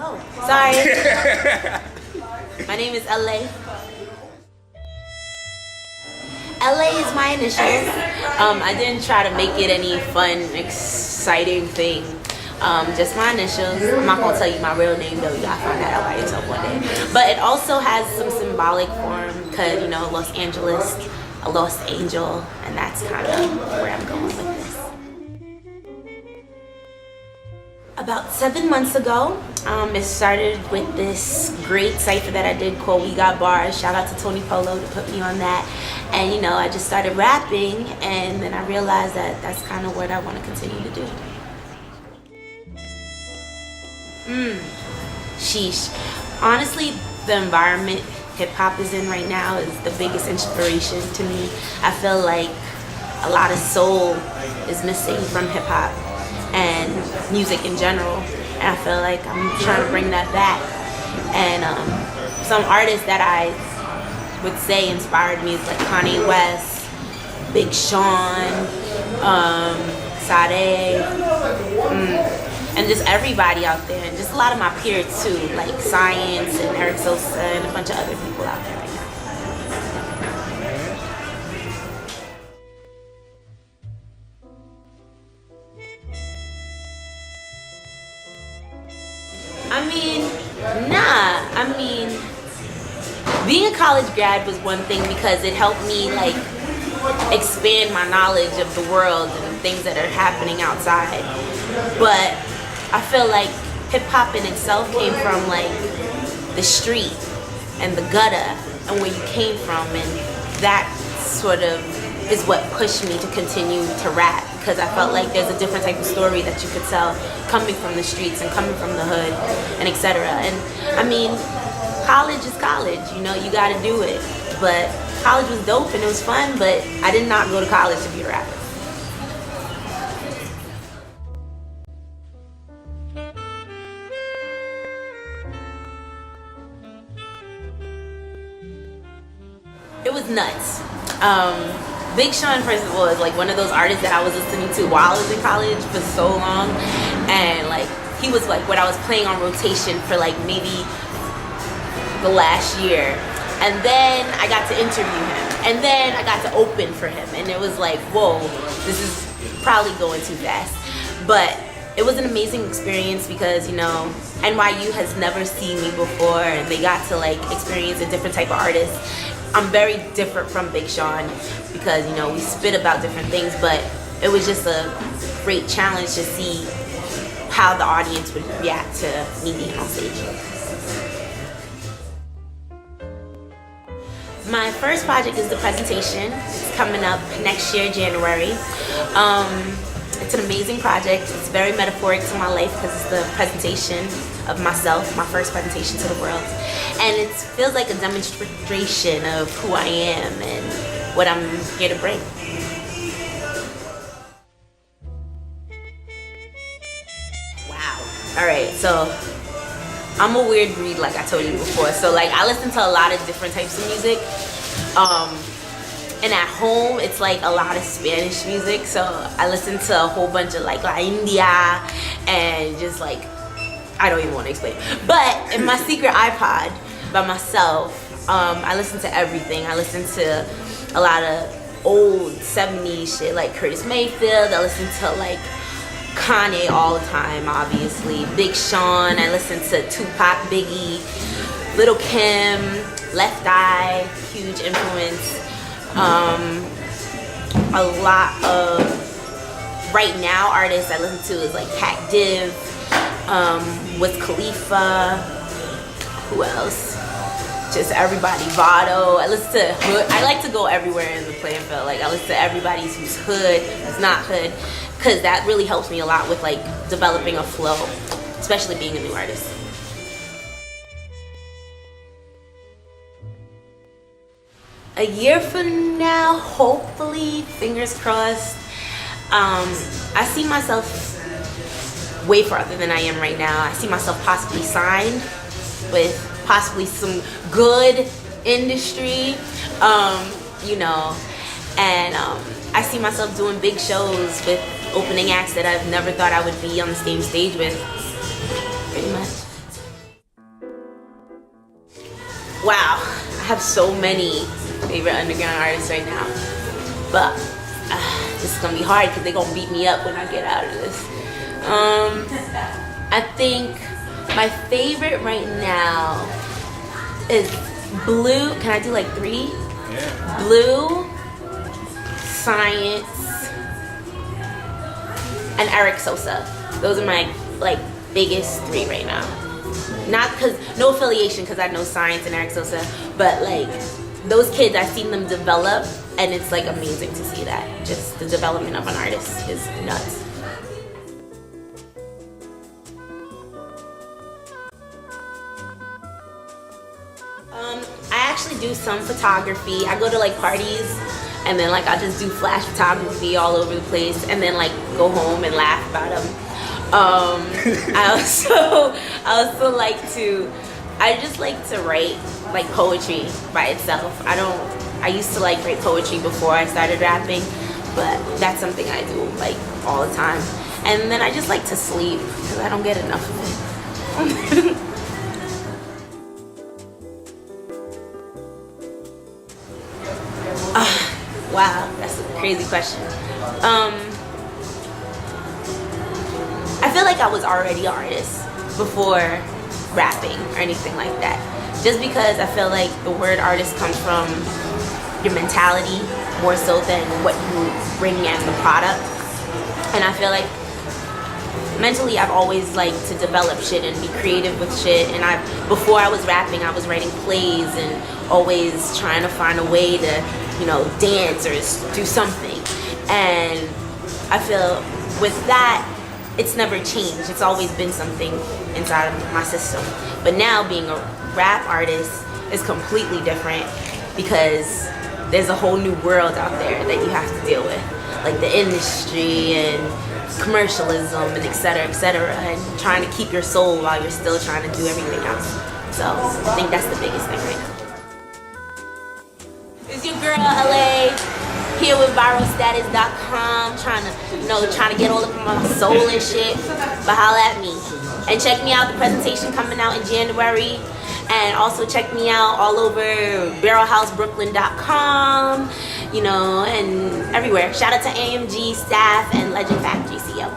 Oh, sorry. My name is LA. LA is my initials. I didn't try to make it any fun, exciting thing. Just my initials. I'm not gonna tell you my real name though. You gotta find that out by yourself one day. But it also has some symbolic form because, you know, Los Angeles, a lost angel, and that's kind of where I'm going with this. About 7 months ago, it started with this great cipher that I did called We Got Bars. Shout out to Tony Polo to put me on that. And, you know, I just started rapping, and then I realized that that's kind of what I want to continue to do. Sheesh. Honestly, the environment hip-hop is in right now is the biggest inspiration to me. I feel like a lot of soul is missing from hip-hop and music in general, and I feel like I'm trying to bring that back. And some artists that I would say inspired me is like Kanye West, Big Sean, Sade, and just everybody out there, and just a lot of my peers too, like Science and Eric Sosa and a bunch of other people out there right now. Being a college grad was one thing because it helped me like expand my knowledge of the world and things that are happening outside. But I feel like hip hop in itself came from like the street and the gutter and where you came from, and that sort of is what pushed me to continue to rap, because I felt like there's a different type of story that you could tell coming from the streets and coming from the hood and etc. And I mean, college is college, you know, you gotta do it. But college was dope and it was fun, but I did not go to college to be a rapper. It was nuts. Big Sean, first of all, is like one of those artists that I was listening to while I was in college for so long, and like he was like what I was playing on rotation for like maybe the last year. And then I got to interview him, and then I got to open for him, and it was like, whoa, this is probably going too fast. But it was an amazing experience because, you know, NYU has never seen me before, and they got to like experience a different type of artist. I'm very different from Big Sean because, you know, we spit about different things, but it was just a great challenge to see how the audience would react to me being on stage. My first project is The Presentation. It's coming up next year, January. It's an amazing project. It's very metaphoric to my life because it's the presentation of myself, my first presentation to the world. And it feels like a demonstration of who I am and what I'm here to bring. Wow. All right, so I'm a weird breed, like I told you before. So like I listen to a lot of different types of music. And at home, it's like a lot of Spanish music. So I listen to a whole bunch of like La India and just like, I don't even want to explain. But in my secret iPod by myself, I listen to everything. I listen to a lot of old 70s shit like Curtis Mayfield. I listen to like Kanye all the time, obviously. Big Sean. I listen to Tupac, Biggie, Lil' Kim, Left Eye, huge influence. A lot of right now artists I listen to is like Cat Div, Wiz Khalifa, who else? Just everybody, Vado. I listen to hood. I like to go everywhere in the playing field. Like I listen to everybody who's hood, who's not hood, because that really helps me a lot with like developing a flow, especially being a new artist. A year from now, hopefully, fingers crossed, I see myself way farther than I am right now. I see myself possibly signed with possibly some good industry, you know, and I see myself doing big shows with opening acts that I've never thought I would be on the same stage with, pretty much. I have so many favorite underground artists right now, but this is gonna be hard because they're gonna beat me up when I get out of this. I think my favorite right now is Blue. Can I do like 3? Yeah. Blue, Science, and Eric Sosa. Those are my like biggest 3 right now. Not because, no affiliation, because I know Science and Eric Sosa, but like those kids, I've seen them develop, and it's like amazing to see that. Just the development of an artist is nuts. I actually do some photography. I go to like parties, and then like I just do flash photography all over the place, and then like go home and laugh about them. I also like to, I just like to write like poetry by itself. I used to like write poetry before I started rapping, but that's something I do like all the time. And then I just like to sleep because I don't get enough of it. Wow, that's a crazy question. I feel like I was already an artist before rapping or anything like that. Just because I feel like the word artist comes from your mentality more so than what you bring as the product. And I feel like mentally I've always liked to develop shit and be creative with shit. And before I was rapping, I was writing plays and always trying to find a way to, you know, dance or do something. And I feel with that, it's never changed. It's always been something inside of my system. But now being a rap artist is completely different because there's a whole new world out there that you have to deal with. Like the industry and commercialism and et cetera, and trying to keep your soul while you're still trying to do everything else. So I think that's the biggest thing right now. It's your girl LA here with viralstatus.com, trying to get all up in my soul and shit. But holla at me. And check me out, the presentation coming out in January. And also check me out all over barrelhousebrooklyn.com, you know, and everywhere. Shout out to AMG staff and Legend Factory CO.